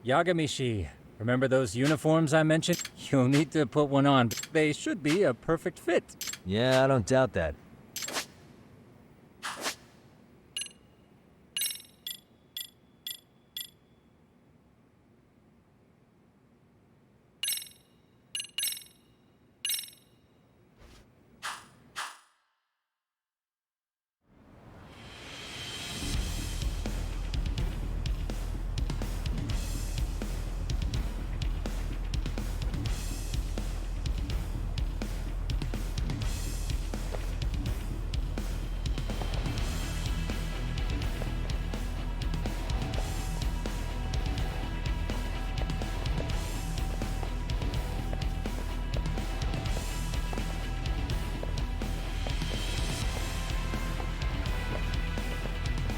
Yagami, remember those uniforms I mentioned? You'll need to put one on. They should be a perfect fit. Yeah, I don't doubt that.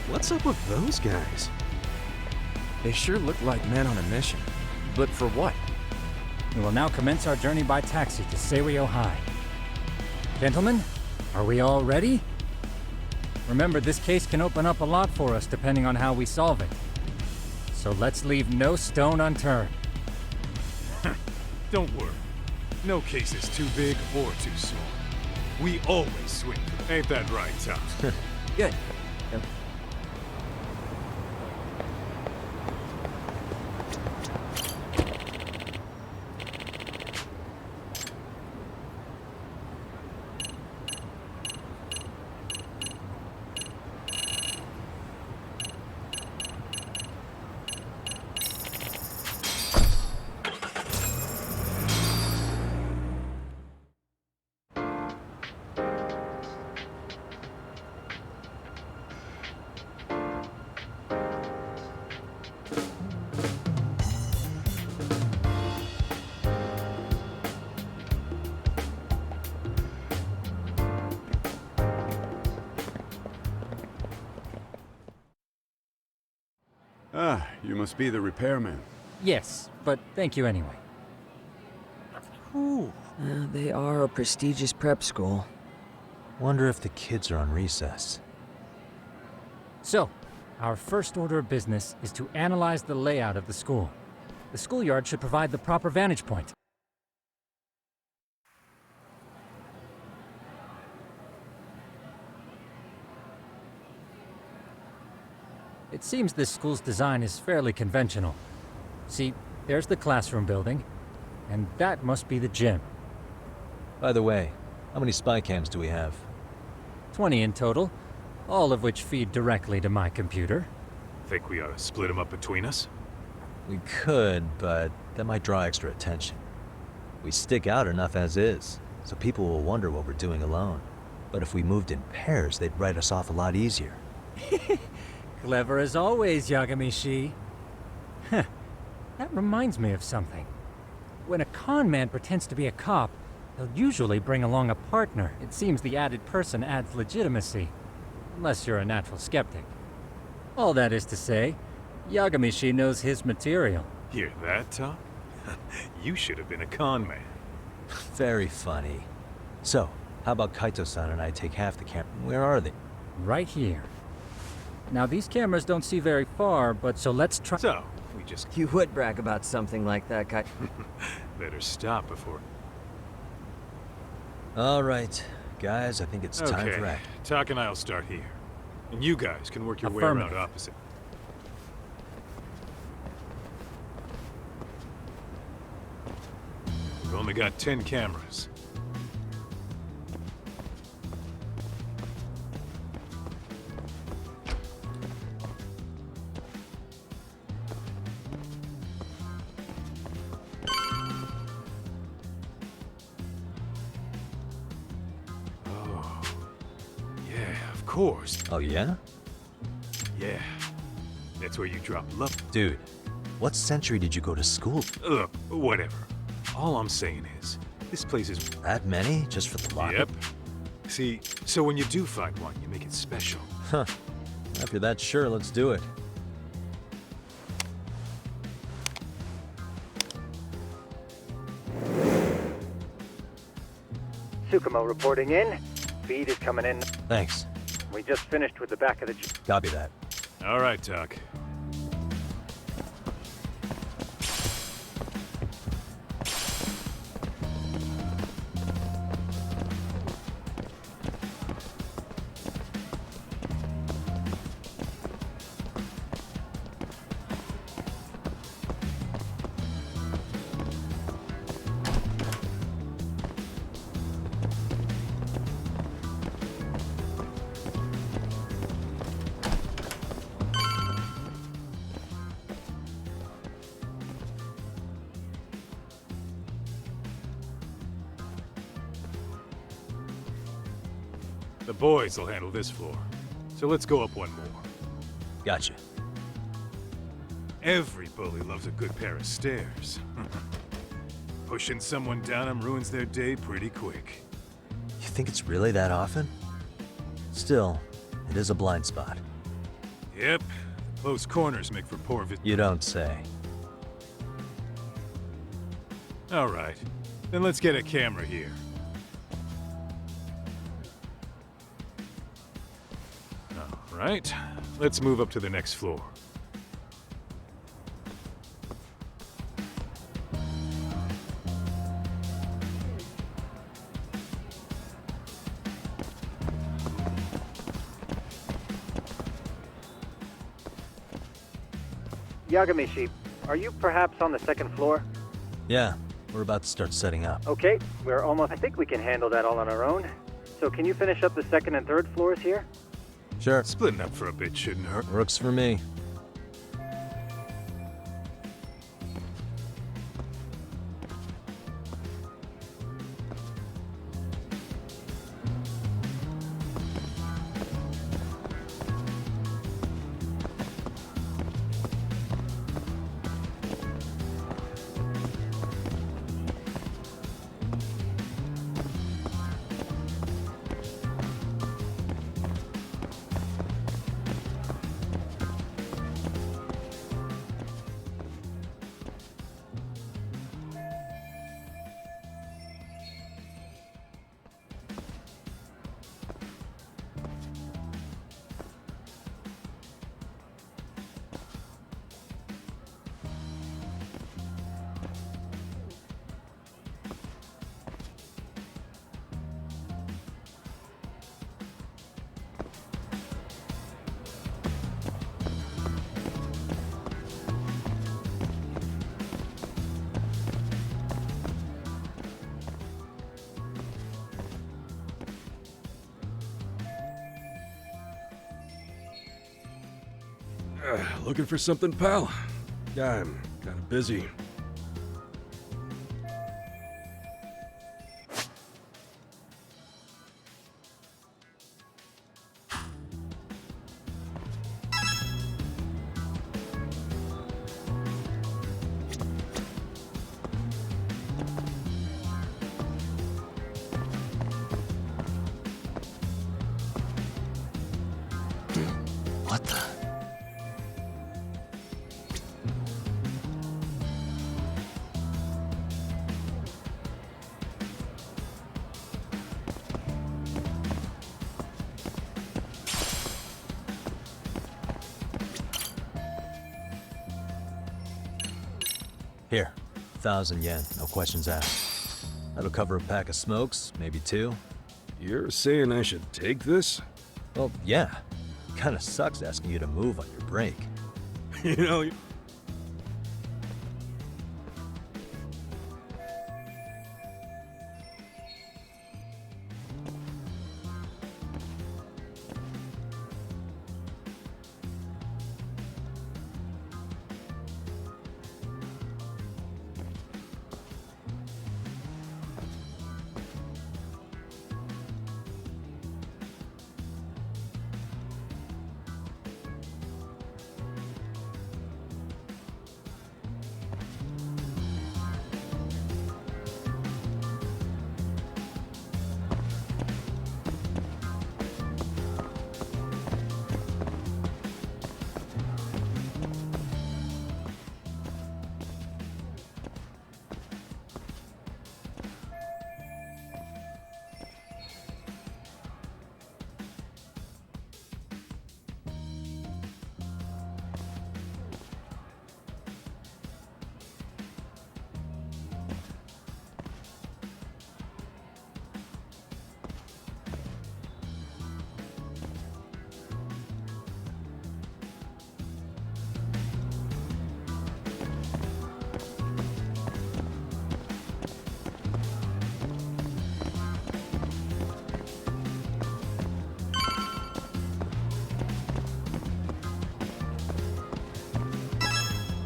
What's up with those guys? They sure look like men on a mission. But for what? We will now commence our journey by taxi to Seiryo High. Gentlemen, are we all ready? Remember, this case can open up a lot for us depending on how we solve it. So let's leave no stone unturned. Don't worry. No case is too big or too small. We always swing for the... Ain't that right, Tom? Good. Ah, you must be the repairman. Yes, but thank you anyway. Ooh. They are a prestigious prep school. Wonder if the kids are on recess. So, our first order of business is to analyze the layout of the school. The schoolyard should provide the proper vantage point. It seems this school's design is fairly conventional. See, there's the classroom building, and that must be the gym. By the way, how many spy cams do we have? 20 in total, all of which feed directly to my computer. Think we ought to split them up between us? We could, but that might draw extra attention. We stick out enough as is, so people will wonder what we're doing alone. But if we moved in pairs, they'd write us off a lot easier. Clever as always, Yagami. Huh. That reminds me of something. When a con man pretends to be a cop, they'll usually bring along a partner. It seems the added person adds legitimacy. Unless you're a natural skeptic. All that is to say, Yagami knows his material. Hear that, Tom? You should have been a con man. Very funny. So, how about Kaito-san and I take half the camera? Where are they? Right here. Now, these cameras don't see very far, but so let's try— So, we just You would brag about something like that, Kai. better stop before... All right, guys, I think it's time for act. Tak and I'll start here. And you guys can work your way around Affirmative. opposite. We've only got 10 cameras. Oh, yeah, of course. Oh, yeah? Yeah, that's where you drop love. Dude, what century did you go to school? Ugh, whatever. All I'm saying is, this place is... That many? Just for the locket? Yep. See, so when you do find one, you make it special. Huh. If you're that sure, let's do it. Tsukumo reporting in. Feed is coming in. Thanks. We just finished with the back of the... Copy that. All right, Tak. The boys will handle this floor. So let's go up one more. Gotcha. Every bully loves a good pair of stairs. Pushing someone down them ruins their day pretty quick. You think it's really that often? Still, it is a blind spot. Yep, close corners make for poor You don't say. All right, then let's get a camera here. All right, let's move up to the next floor. Yagami Sheep, are you perhaps on the second floor? Yeah, we're about to start setting up. Okay, we're almost. I think we can handle that all on our own. So can you finish up the second and third floors here? Sure. Splitting up for a bit shouldn't hurt. Works for me. Looking for something, pal? I'm kind of busy. What the? Here, 1,000 yen, no questions asked. That'll cover a pack of smokes, maybe 2. You're saying I should take this? Well, yeah. Kinda sucks asking you to move on your break. You know...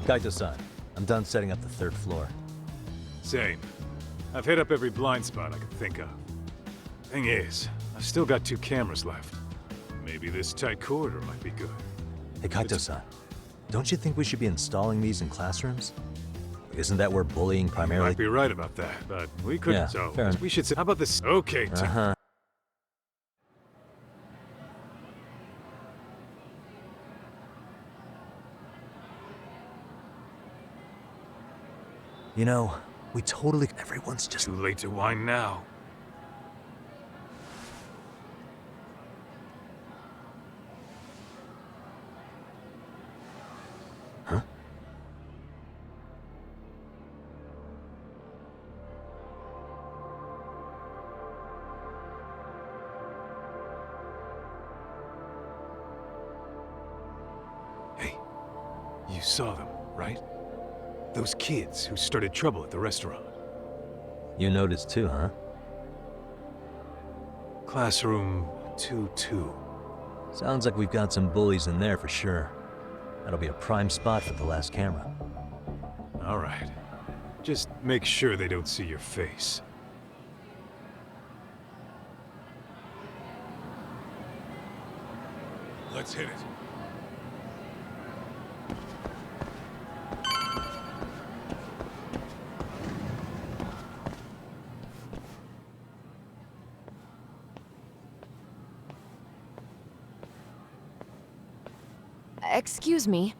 Kaito-san, I'm done setting up the 3rd floor. Same. I've hit up every blind spot I could think of. Thing is, I've still got 2 cameras left. Maybe this tight corridor might be good. Hey, Kaito-san, don't you think we should be installing these in classrooms? Isn't that where bullying You primarily... might be right about that, but we couldn't. Yeah, So fair enough. we should say, how about this? Okay, Tim. Uh-huh. You know, we totally... Everyone's just... Too late to whine now. Huh? Hey, you saw them, right? Those kids who started trouble at the restaurant. You noticed too, huh? Classroom 2-2. Sounds like we've got some bullies in there for sure. That'll be a prime spot for the last camera. All right. Just make sure they don't see your face. Let's hit it. Excuse me,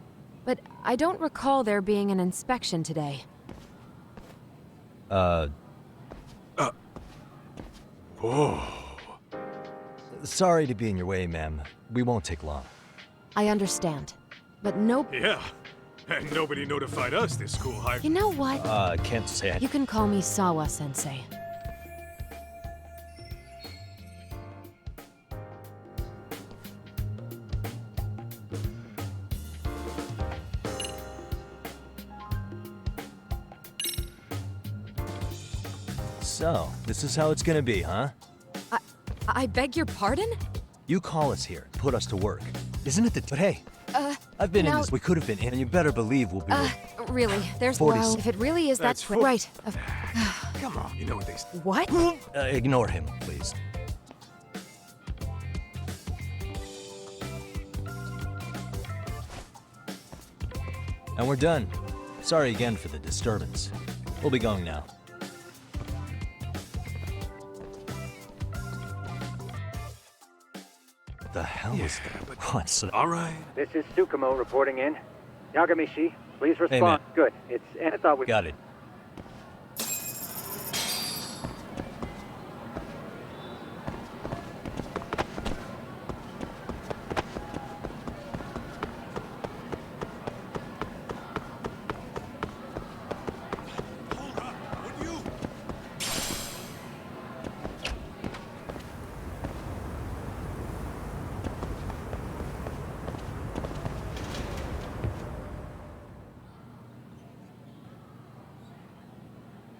but I don't recall there being an inspection today. Whoa. Sorry to be in your way, ma'am. We won't take long. I understand, but no... Yeah. And nobody notified us this school high. You know what? Can't say... You can call me Sawa-sensei. So, this is how it's gonna be, huh? I beg your pardon? You call us here, put us to work. Isn't it the... But hey, I've been in now- this... We could have been in, and you better believe we'll be... Really, there's... 40 Well, if it really is that... That's full- Right. Come on, you know what they say. What? ignore him, please. And we're done. Sorry again for the disturbance. We'll be going now. What the hell is Yeah, that? but- What's... All right. This is Tsukumo reporting in. Yagami-shi, please respond. man. Good. It's... And I thought we... Got it.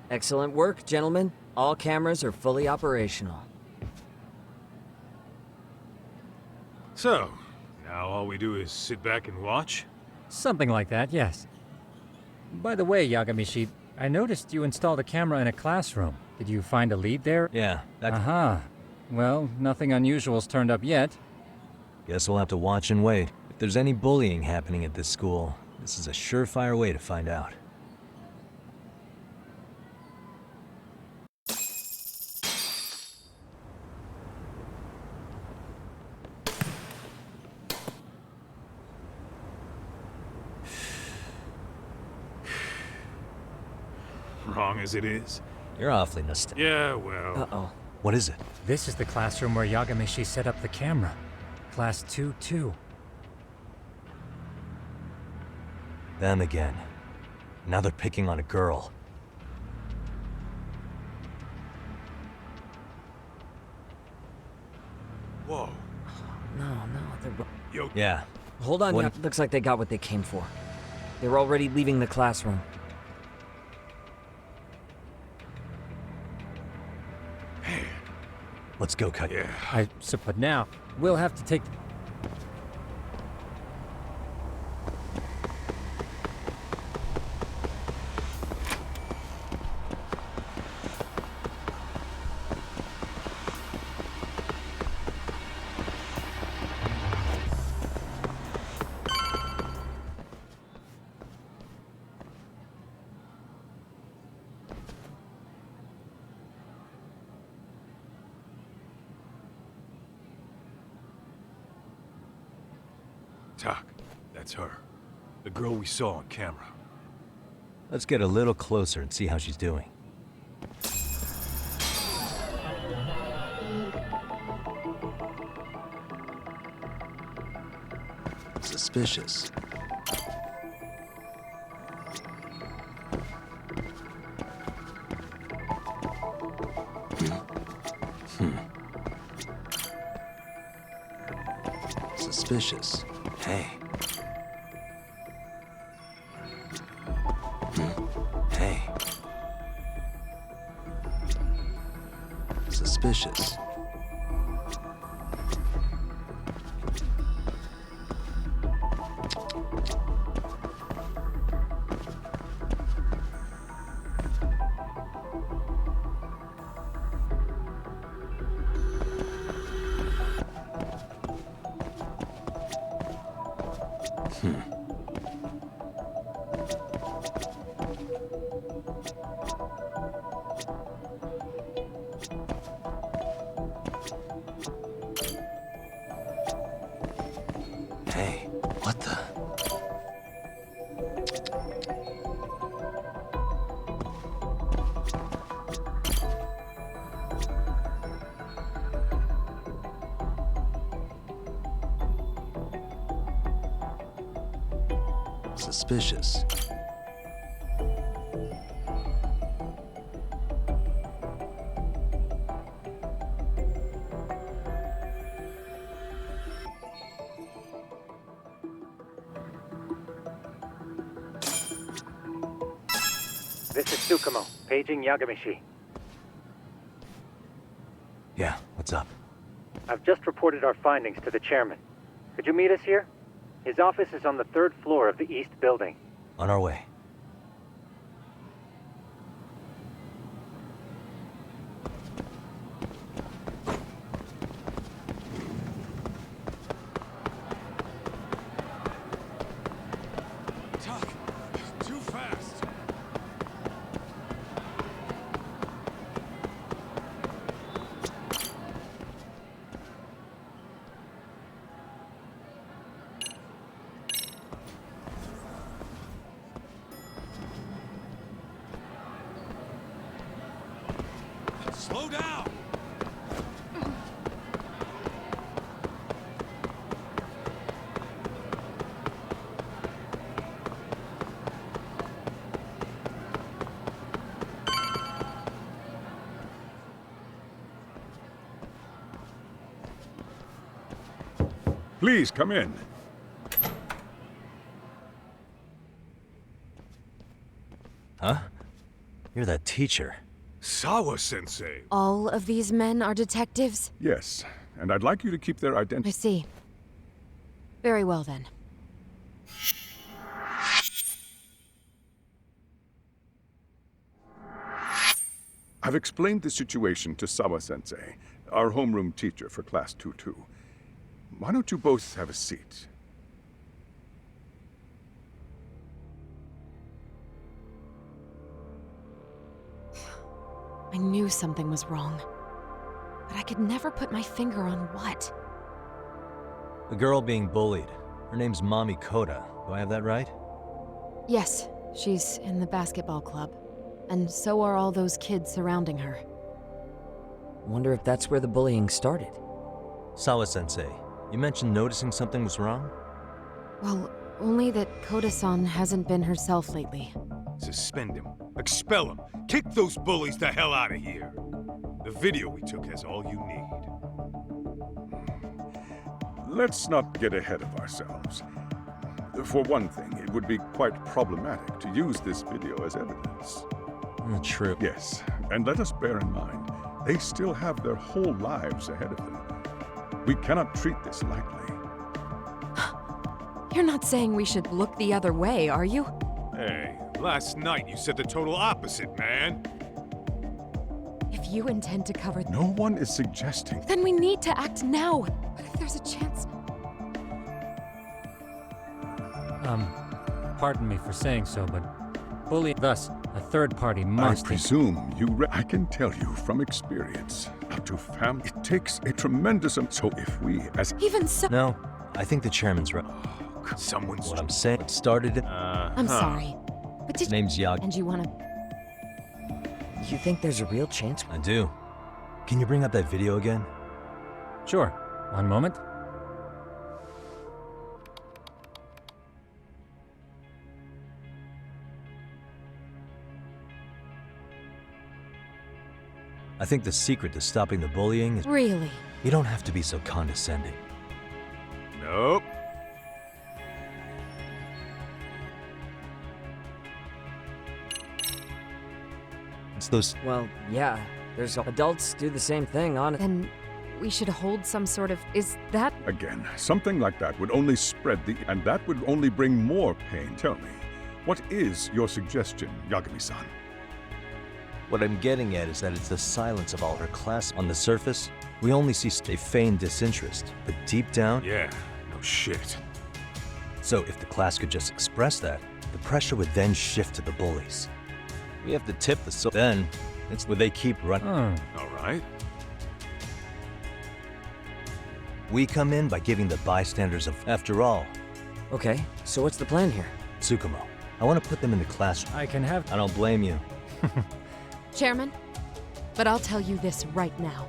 Excellent work, gentlemen. All cameras are fully operational. So, now all we do is sit back and watch? Something like that, yes. By the way, Yagami-shi, I noticed you installed a camera in a classroom. Did you find a lead there? Yeah, that... Aha. Well, nothing unusual's turned up yet. Guess we'll have to watch and wait. If there's any bullying happening at this school, this is a surefire way to find out. Wrong as it is. You're awfully nostalgic. Yeah, well... Uh-oh. What is it? This is the classroom where Yagami-shi set up the camera. Class 2-2. Them again. Now they're picking on a girl. Whoa. No, they're... Yo, Yeah. Hold on, What- looks like they got what they came for. They're already leaving the classroom. Let's go, Cut. yeah. But now, we'll have to take... Tak, that's her. The girl we saw on camera. Let's get a little closer and see how she's doing. Suspicious. Suspicious. Hey. Hey. Suspicious. Hey, what the? Suspicious. This is Tsukumo, paging Yagami. Yeah, what's up? I've just reported our findings to the chairman. Could you meet us here? His office is on the 3rd floor of the east building. On our way. Tak, too fast. Slow down! Please, come in. Huh? You're that teacher. Sawa-sensei. All of these men are detectives? Yes, and I'd like you to keep their I identity. see. Very well then. I've explained the situation to Sawa-sensei, our homeroom teacher for Class 2-2. Why don't you both have a seat? I knew something was wrong. But I could never put my finger on what. The girl being bullied. Her name's Mami Koda. Do I have that right? Yes, she's in the basketball club. And so are all those kids surrounding her. Wonder if that's where the bullying started. Sawa-sensei, you mentioned noticing something was wrong? Well, only that Koda-san hasn't been herself lately. Suspend him. Expel him. Kick those bullies the hell out of here. The video we took has all you need. Let's not get ahead of ourselves. For one thing, it would be quite problematic to use this video as evidence. True. Yes, and let us bear in mind, they still have their whole lives ahead of them. We cannot treat this lightly. You're not saying we should look the other way, are you? Hey, last night you said the total opposite, man. If you intend to cover... No one is suggesting... Then we need to act now. What if there's a chance... Pardon me for saying so, but bullying... Thus, a third party I must... presume you... I can tell you from experience, up to family, it takes a tremendous... So if we, as... Even so... No, I think the chairman's right. look. Someone's... What I'm saying, it started it. I'm sorry. But did His name's Yag. And you wanna... You think there's a real chance? I do. Can you bring up that video again? Sure. One moment. I think the secret to stopping the bullying is Really? you don't have to be so condescending. Nope. It's those. Well, yeah. There's adults do the same thing on it. Then we should hold some sort of... Is that... Again, something like that would only spread the... and that would only bring more pain. Tell me, what is your suggestion, Yagami-san? What I'm getting at is that it's the silence of all her class. On the surface, we only see they feign disinterest, but deep down. Yeah, no shit. So if the class could just express that, the pressure would then shift to the bullies. We have to tip the then it's where they keep running. Hmm. Alright. We come in by giving the bystanders after all, Okay, so what's the plan here? Tsukumo, I want to put them in the classroom. I can have... I don't blame you. Chairman? But I'll tell you this right now.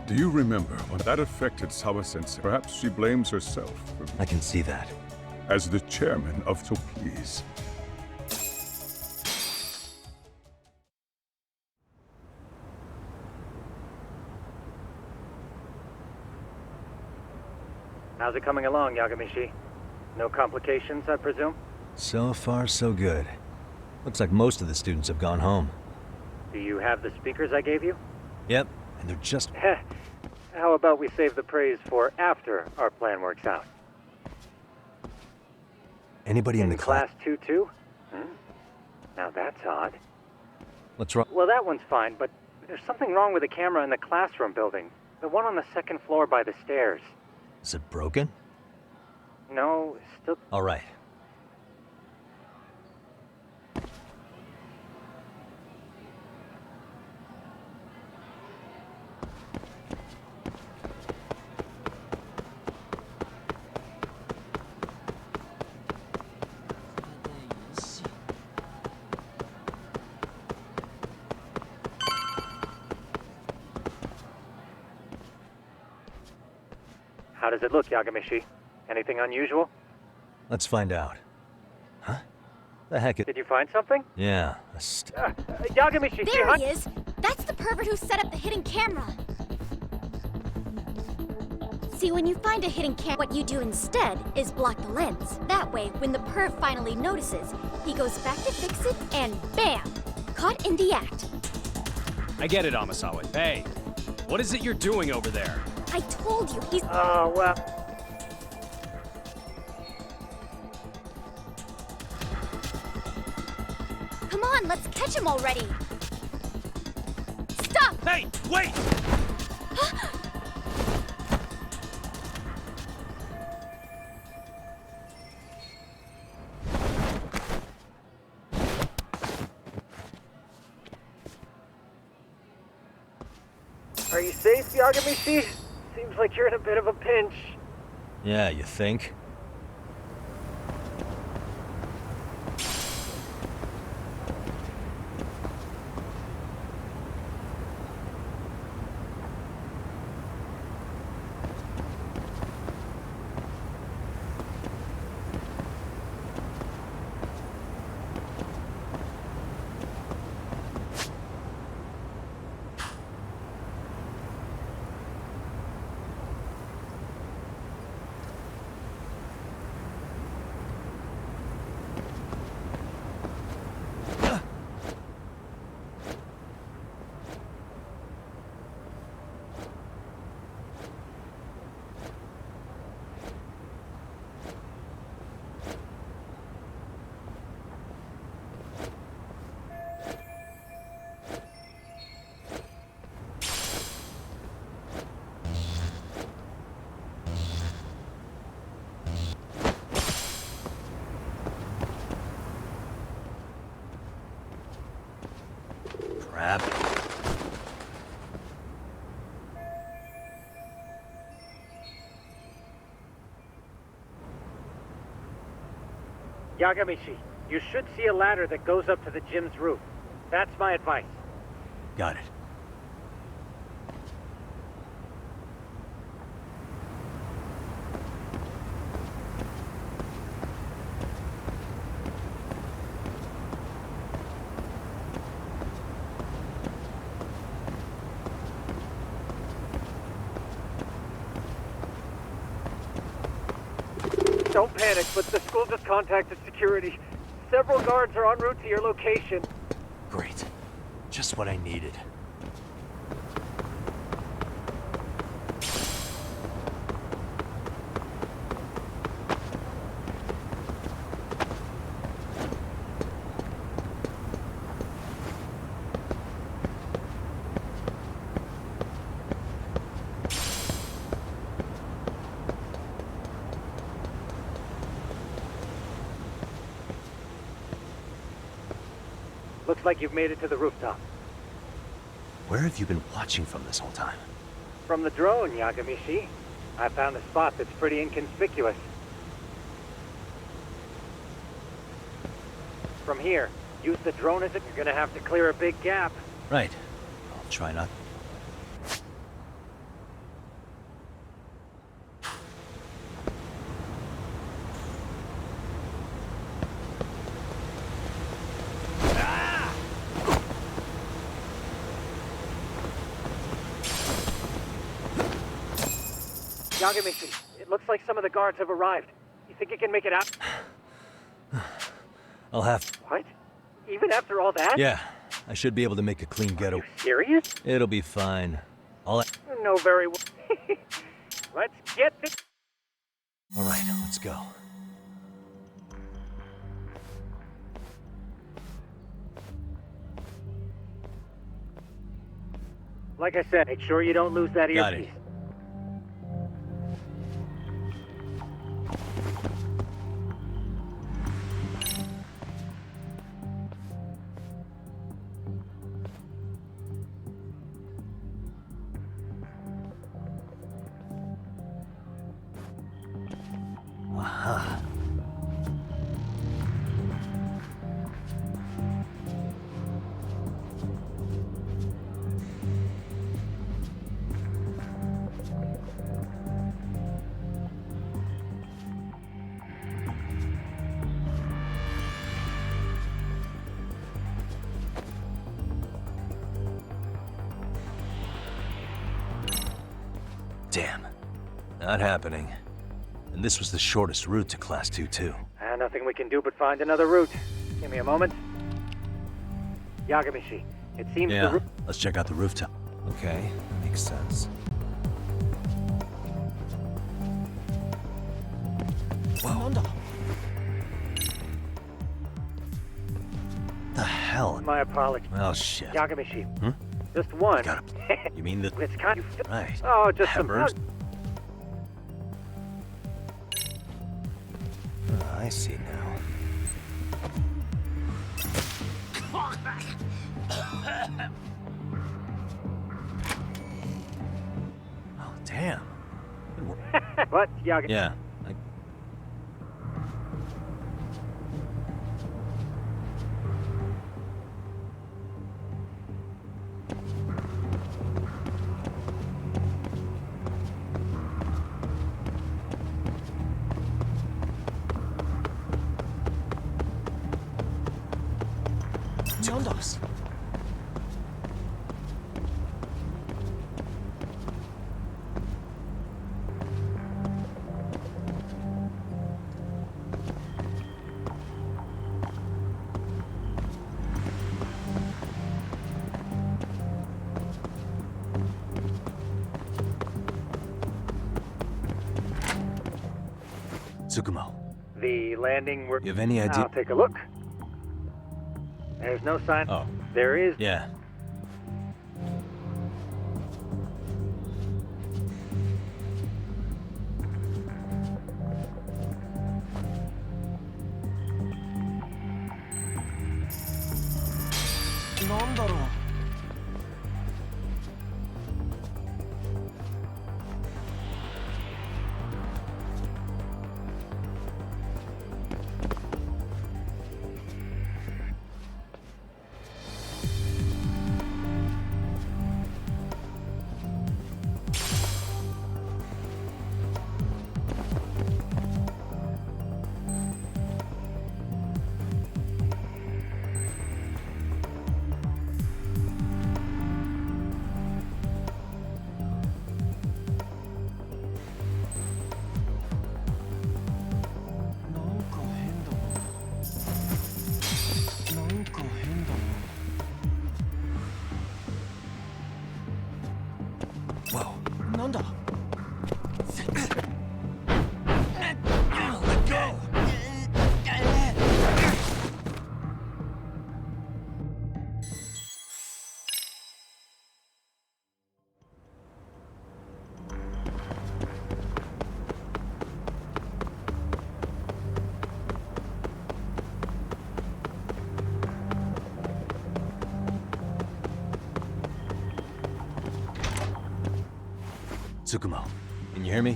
Do you remember when that affected Sawa-sensei? Perhaps she blames herself for... I can see that. As the chairman of... So please, How's it coming along, Yagami-shi? No complications, I presume? So far, so good. Looks like most of the students have gone home. Do you have the speakers I gave you? Yep, and they're just... Heh. How about we save the praise for after our plan works out? Anybody in the class 2-2? Now that's odd. What's wrong? Well, that one's fine, but there's something wrong with the camera in the classroom building. The one on the second floor by the stairs. Is it broken? No, still... All right. How does it look, Yagami-shi? Anything unusual? Let's find out. Huh? The heck it... Did you find something? Yeah, Yagami-shi, There he is! That's the pervert who set up the hidden camera! See, when you find a hidden camera, what you do instead is block the lens. That way, when the perv finally notices, he goes back to fix it, and bam! Caught in the act. I get it, Amasawa. Hey, what is it you're doing over there? I told you, he's... Oh, well... Come on, let's catch him already! Stop! Hey, wait! Are you safe, Yagami-shi? Seems like you're in a bit of a pinch. Yeah, you think? Crap. Yagamishi, you should see a ladder that goes up to the gym's roof. That's my advice. Got it. Don't panic, but the school just contacted security. Several guards are en route to your location. Great. Just what I needed. Looks like you've made it to the rooftop. Where have you been watching from this whole time? From the drone, Yagamishi. I found a spot that's pretty inconspicuous. From here, use the drone as if you're gonna have to clear a big gap. Right. I'll try not. Yagamishi, it looks like some of the guards have arrived. You think you can make it out? I'll have. What? Even after all that? Yeah, I should be able to make a clean Are ghetto. you serious? It'll be fine. All No, very well. Let's get this. All right, let's go. Like I said, make sure you don't lose that Got earpiece. it. Aha. Damn. Not happening. And this was the shortest route to Class 2 too. Nothing we can do but find another route. Give me a moment. Yagamishi, it seems the Yeah, roof... let's check out the rooftop. Okay, makes sense. Whoa. The hell? My apologies. Well, shit. Yagamishi. Hmm? Just one. Got it. You mean the... It's kind of... Right. Oh, just some... Peppers? Oh, I see now. Oh, damn. Good work. What? Yagamishi? Yeah. Tsukumo, The landing... you have any idea? I'll take a look. There's no sign. Oh, There is... yeah. Whoa. なんだ Let go! Tsukumo, can you hear me?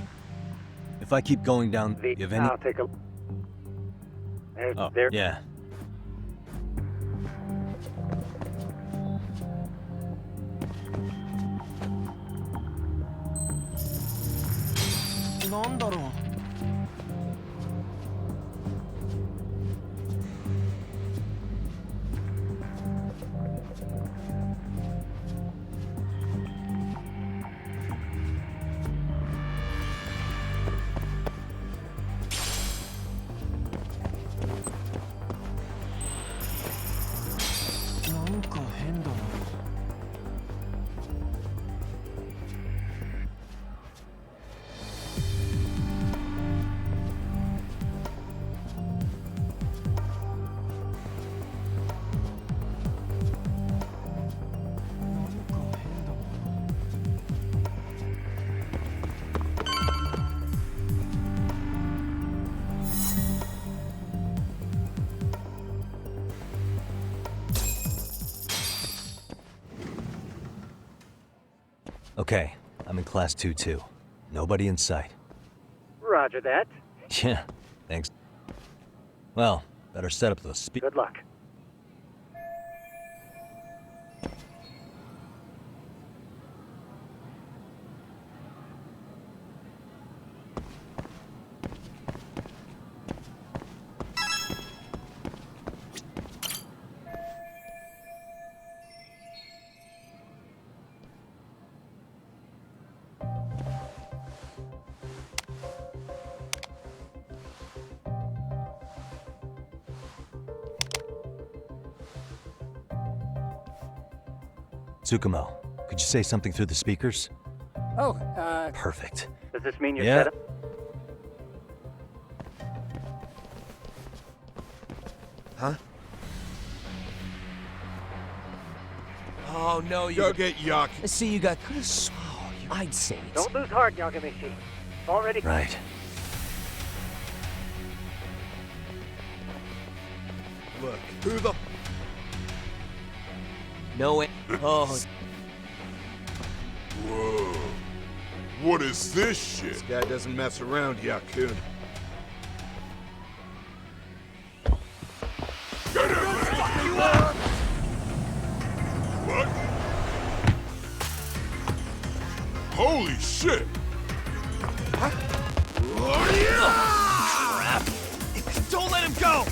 If I keep going down, you have any... I'll take a... Oh, there. yeah. Okay, I'm in class 2-2. Nobody in sight. Roger that. Yeah, thanks. Well, better set up those Good luck. Tsukumo, could you say something through the speakers? Oh, Perfect. Does this mean you're Yeah. set up? Huh? Oh, no, you... Go get Yak. See, you got... Oh, I'd say it. Don't lose heart, Yagami-shi. Already... Right. Look, who the... No way. Oh, Whoa. What is this shit? This guy doesn't mess around, Yakun. What? Holy shit! crap. Don't let him go!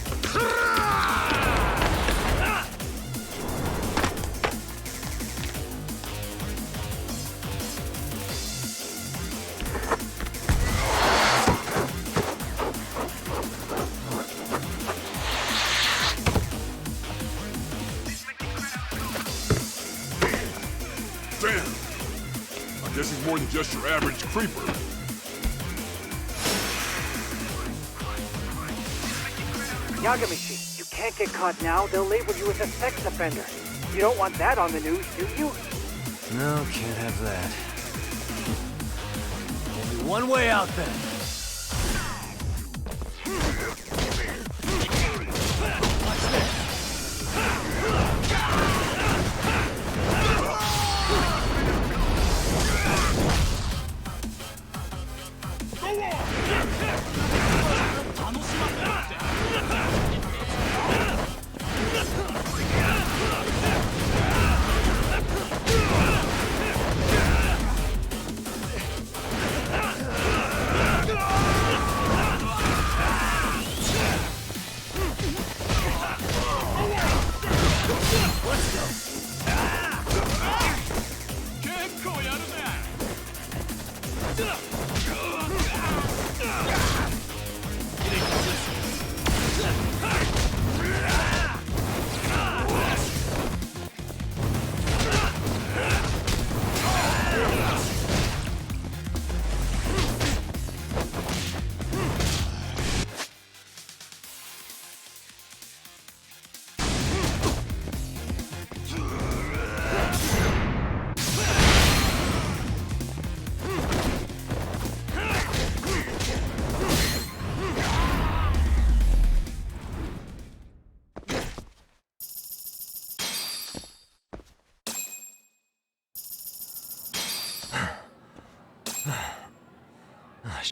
Damn! I guess he's more than just your average creeper. Yagami-shi, you can't get caught now. They'll label you as a sex offender. You don't want that on the news, do you? No, can't have that. Only one way out then.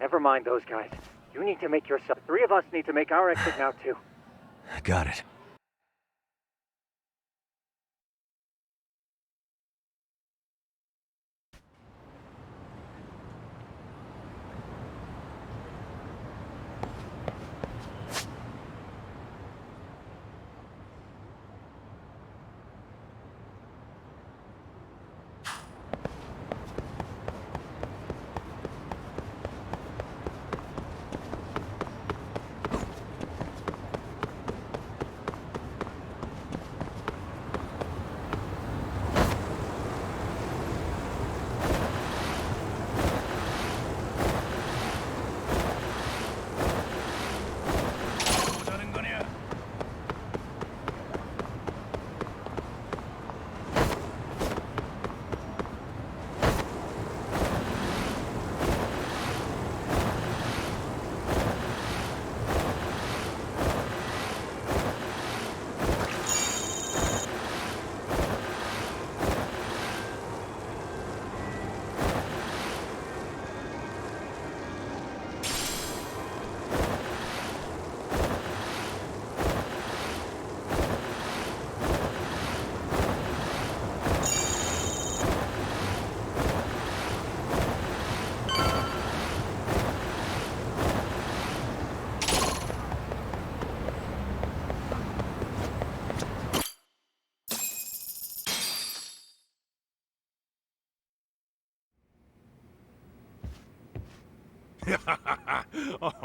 Never mind those guys. You need to make yourself. 3 of us need to make our exit now, too. Got it.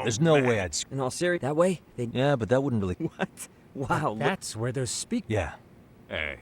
There's no way I'd... In all seriousness, that way, they... Yeah, but that wouldn't really... What? Wow, look. That's where those speak. Yeah. Hey.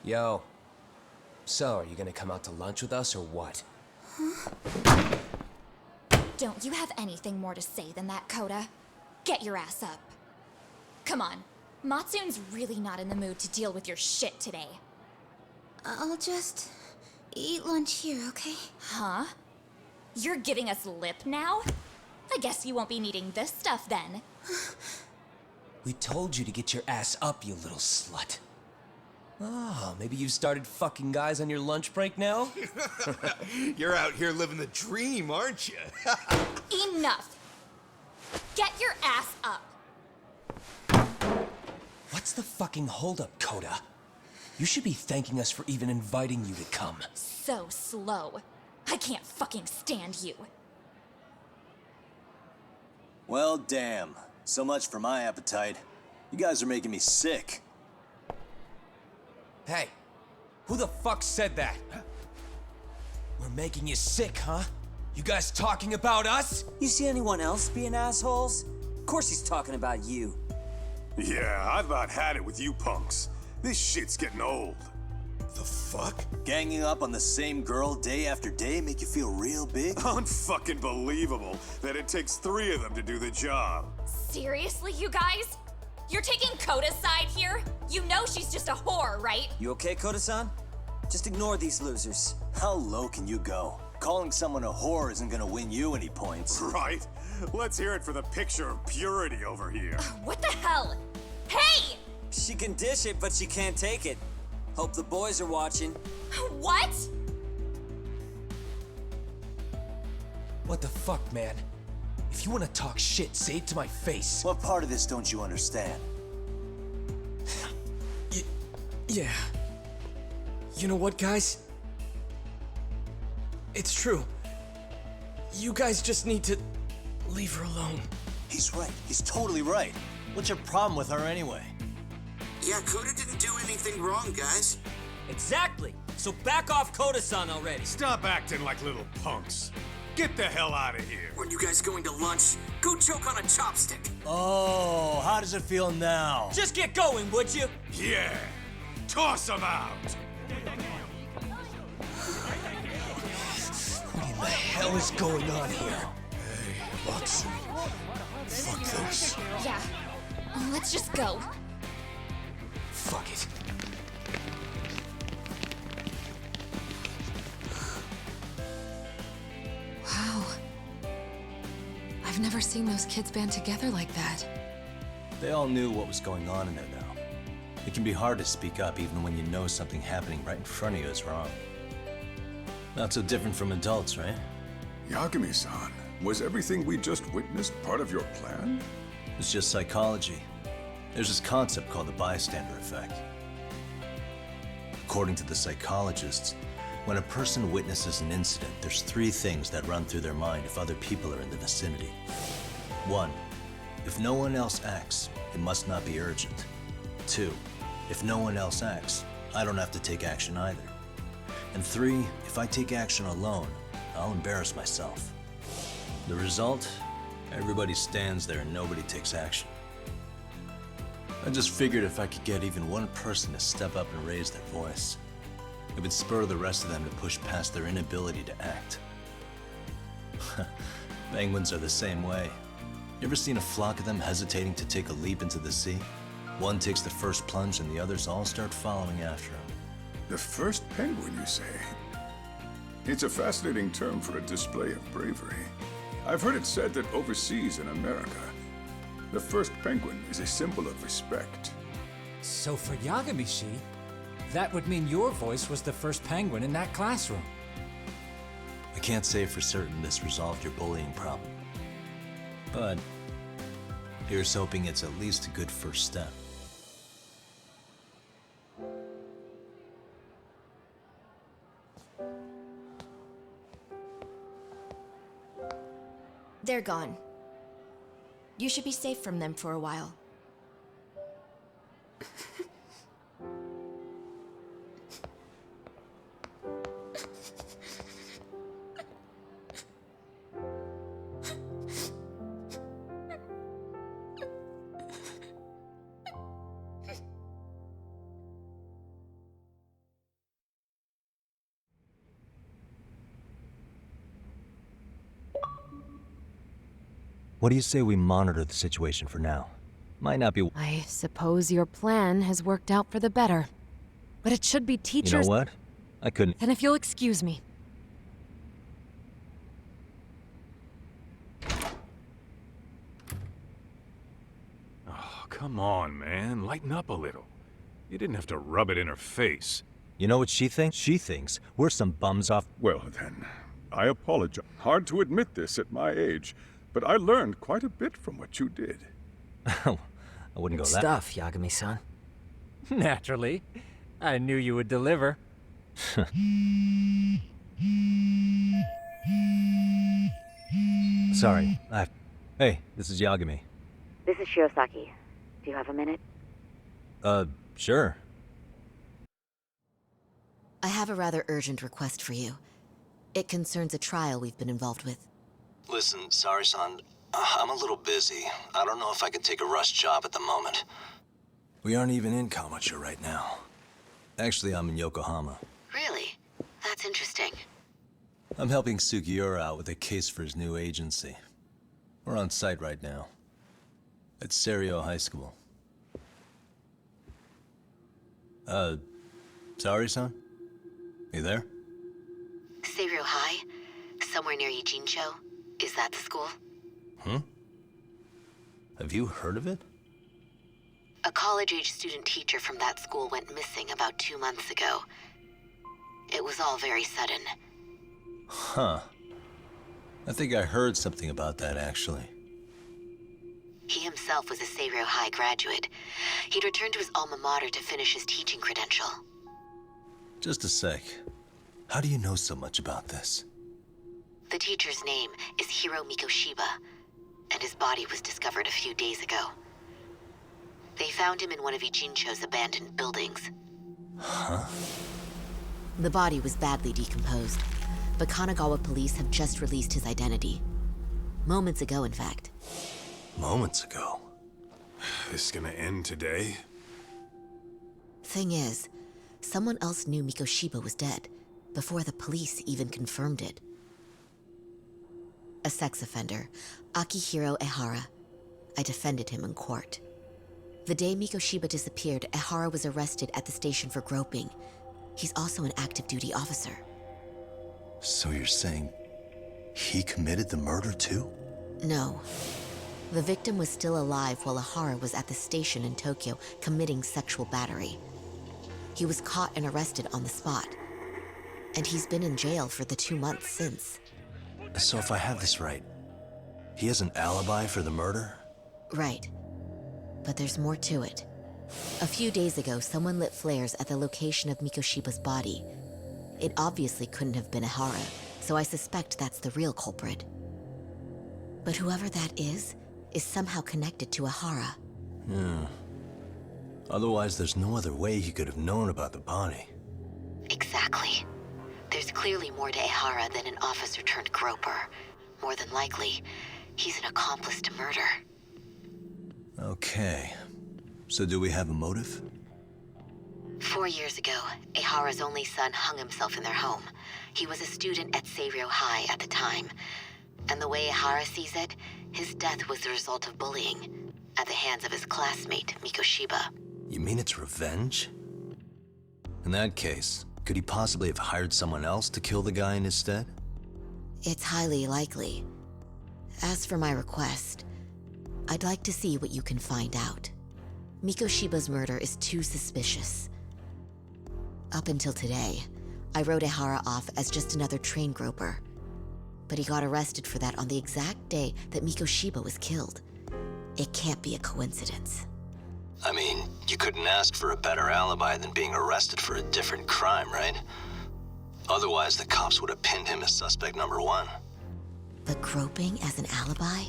Yo. So, are you gonna come out to lunch with us or what? Don't you have anything more to say than that, Coda? Get your ass up. Come on. Matsune's really not in the mood to deal with your shit today. I'll just eat lunch here, okay? Huh? You're giving us lip now? I guess you won't be needing this stuff then. We told you to get your ass up, you little slut. Oh, maybe you've started fucking guys on your lunch break now? You're out here living the dream, aren't you? Enough! Get your ass up! What's the fucking holdup, Coda? You should be thanking us for even inviting you to come. So slow. I can't fucking stand you. Well, damn. So much for my appetite. You guys are making me sick. Hey, who the fuck said that? We're making you sick, huh? You guys talking about us? You see anyone else being assholes? Of course he's talking about you. Yeah, I've about had it with you punks. This shit's getting old. The fuck? Ganging up on the same girl day after day make you feel real big? Unfucking believable that it takes 3 of them to do the job. Seriously, you guys? You're taking Coda's side here? You know she's just a whore, right? You okay, Koda-san? Just ignore these losers. How low can you go? Calling someone a whore isn't gonna win you any points. Right? Let's hear it for the picture of purity over here. What the hell? Hey! She can dish it, but she can't take it. Hope the boys are watching. What? What the fuck, man? If you want to talk shit, say it to my face. What part of this don't you understand? Yeah. You know what, guys? It's true. You guys just need to leave her alone. He's right. He's totally right. What's your problem with her anyway? Yakuza didn't do anything wrong, guys. Exactly. So back off Koda-san already. Stop acting like little punks. Get the hell out of here. When you guys going to lunch, go choke on a chopstick. Oh, how does it feel now? Just get going, would you? Yeah. Toss him out. What in the hell is going on here? Hey, Watson. Fuck this. Yeah. Let's just go. Fuck it. Wow. I've never seen those kids band together like that. They all knew what was going on in there now. It can be hard to speak up even when you know something happening right in front of you is wrong. Not so different from adults, right? Yagami-san, was everything we just witnessed part of your plan? It's just psychology. There's this concept called the bystander effect. According to the psychologists, when a person witnesses an incident, there's 3 things that run through their mind if other people are in the vicinity. 1, if no one else acts, it must not be urgent. 2, if no one else acts, I don't have to take action either. And 3, if I take action alone, I'll embarrass myself. The result? Everybody stands there and nobody takes action. I just figured if I could get even one person to step up and raise their voice, it would spur the rest of them to push past their inability to act. Penguins are the same way. You ever seen a flock of them hesitating to take a leap into the sea? One takes the first plunge and the others all start following after him. The first penguin, you say? It's a fascinating term for a display of bravery. I've heard it said that overseas in America, the first penguin is a symbol of respect. So for Yagami-shi, that would mean your voice was the first penguin in that classroom. I can't say for certain this resolved your bullying problem. But here's hoping it's at least a good first step. They're gone. You should be safe from them for a while. What do you say we monitor the situation for now? Might not be... I suppose your plan has worked out for the better. But it should be teachers... You know what? I couldn't... Then if you'll excuse me. Oh, come on, man. Lighten up a little. You didn't have to rub it in her face. You know what she thinks? She thinks we're some bums off... Well then, I apologize. Hard to admit this at my age, but I learned quite a bit from what you did. I wouldn't go Good that... stuff, Yagami-san. Naturally. I knew you would deliver. Sorry, Hey, this is Yagami. This is Shiosaki. Do you have a minute? Sure. I have a rather urgent request for you. It concerns a trial we've been involved with. Listen, sorry, son. I'm a little busy. I don't know if I can take a rush job at the moment. We aren't even in Kamucha right now. Actually, I'm in Yokohama. Really? That's interesting. I'm helping Sugiura out with a case for his new agency. We're on site right now. At Serio High School. Sorry, son? You there? Serio High? Somewhere near Eugene-cho? Is that the school? Have you heard of it? A college-age student teacher from that school went missing about 2 months ago. It was all very sudden. Huh. I think I heard something about that, actually. He himself was a Seiryo High graduate. He'd returned to his alma mater to finish his teaching credential. Just a sec. How do you know so much about this? The teacher's name is Hiro Mikoshiba, and his body was discovered a few days ago. They found him in one of Ichincho's abandoned buildings. Huh? The body was badly decomposed, but Kanagawa police have just released his identity. Moments ago, in fact. Moments ago? This gonna end today? Thing is, someone else knew Mikoshiba was dead, before the police even confirmed it. A sex offender, Akihiro Ehara. I defended him in court. The day Mikoshiba disappeared, Ehara was arrested at the station for groping. He's also an active duty officer. So you're saying he committed the murder too? No. The victim was still alive while Ehara was at the station in Tokyo committing sexual battery. He was caught and arrested on the spot. And he's been in jail for the 2 months since. So if I have this right, he has an alibi for the murder? Right. But there's more to it. A few days ago, someone lit flares at the location of Mikoshiba's body. It obviously couldn't have been Ehara, so I suspect that's the real culprit. But whoever that is somehow connected to Ehara. Yeah. Otherwise, there's no other way he could have known about the body. Exactly. There's clearly more to Ehara than an officer-turned-groper. More than likely, he's an accomplice to murder. Okay. So do we have a motive? 4 years ago, Ehara's only son hung himself in their home. He was a student at Seiryo High at the time. And the way Ehara sees it, his death was the result of bullying at the hands of his classmate, Mikoshiba. You mean it's revenge? In that case, could he possibly have hired someone else to kill the guy in his stead? It's highly likely. As for my request, I'd like to see what you can find out. Mikoshiba's murder is too suspicious. Up until today, I wrote Ehara off as just another train groper. But he got arrested for that on the exact day that Mikoshiba was killed. It can't be a coincidence. I mean, you couldn't ask for a better alibi than being arrested for a different crime, right? Otherwise, the cops would have pinned him as suspect number 1. But groping as an alibi?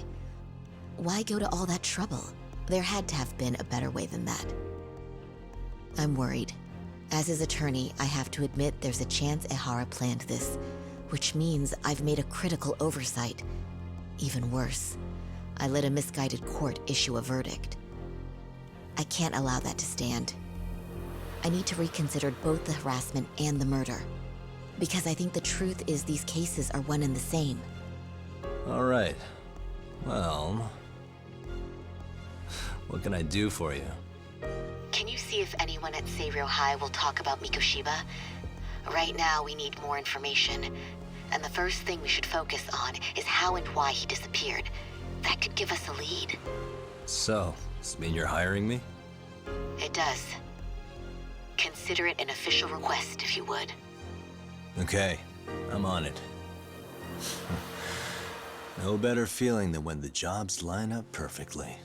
Why go to all that trouble? There had to have been a better way than that. I'm worried. As his attorney, I have to admit there's a chance Ehara planned this, which means I've made a critical oversight. Even worse, I let a misguided court issue a verdict. I can't allow that to stand. I need to reconsider both the harassment and the murder, because I think the truth is these cases are one and the same. All right. Well, what can I do for you? Can you see if anyone at Seiryo High will talk about Mikoshiba? Right now, we need more information. And the first thing we should focus on is how and why he disappeared. That could give us a lead. So, does this mean you're hiring me? It does. Consider it an official request, if you would. Okay, I'm on it. No better feeling than when the jobs line up perfectly.